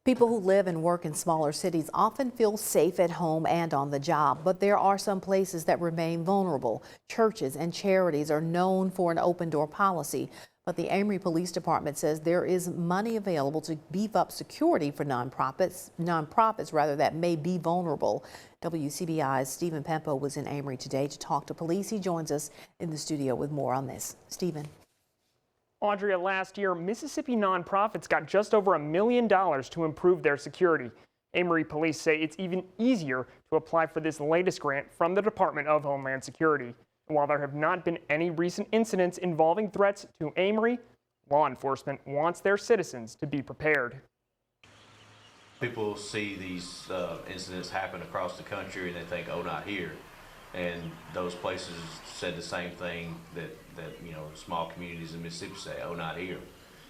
People who live and work in smaller cities often feel safe at home and on the job, but there are some places that remain vulnerable. Churches and charities are known for an open door policy, but the Amory Police Department says there is money available to beef up security for nonprofits that may be vulnerable. WCBI's Stephen Pempo was in Amory today to talk to police. He joins us in the studio with more on this. Stephen. Audria, last year, Mississippi nonprofits got just over $1 million to improve their security. Amory police say it's even easier to apply for this latest grant from the Department of Homeland Security. And while there have not been any recent incidents involving threats to Amory, law enforcement wants their citizens to be prepared. People see these incidents happen across the country and they think, oh, not here. And those places said the same thing that small communities in Mississippi say, oh, not here.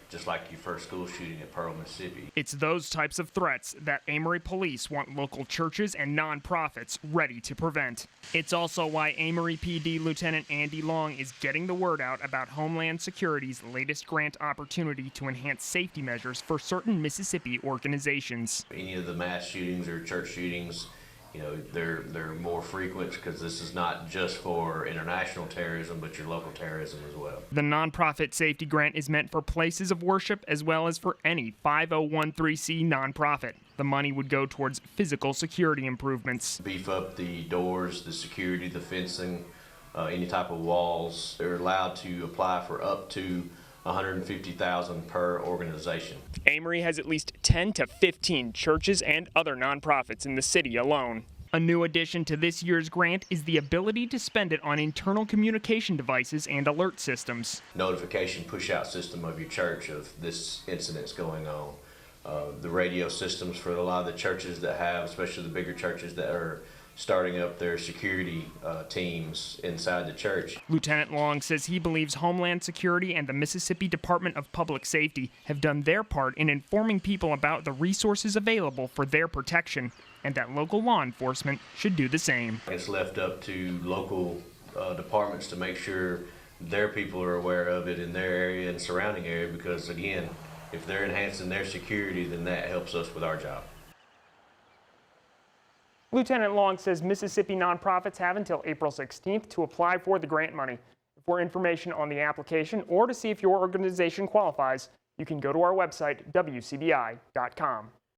Just like your first school shooting at Pearl, Mississippi. It's those types of threats that Amory police want local churches and nonprofits ready to prevent. It's also why Amory PD Lieutenant Andy Long is getting the word out about Homeland Security's latest grant opportunity to enhance safety measures for certain Mississippi organizations. Any of the mass shootings or church shootings, they're more frequent because this is not just for international terrorism, but your local terrorism as well. The nonprofit safety grant is meant for places of worship as well as for any 5013C nonprofit. The money would go towards physical security improvements. Beef up the doors, the security, the fencing, any type of walls. They're allowed to apply for up to $150,000 per organization. Amory has at least 10 to 15 churches and other nonprofits in the city alone. A new addition to this year's grant is the ability to spend it on internal communication devices and alert systems. Notification push-out system of your church of this incident's going on. The radio systems for a lot of the churches that have, especially the bigger churches that are starting up their security teams inside the church. Lieutenant Long says he believes Homeland Security and the Mississippi Department of Public Safety have done their part in informing people about the resources available for their protection, and that local law enforcement should do the same. It's left up to local departments to make sure their people are aware of it in their area and surrounding area, because again, if they're enhancing their security, then that helps us with our job. Lieutenant Long says Mississippi nonprofits have until April 16th to apply for the grant money. For information on the application or to see if your organization qualifies, you can go to our website, WCBI.com.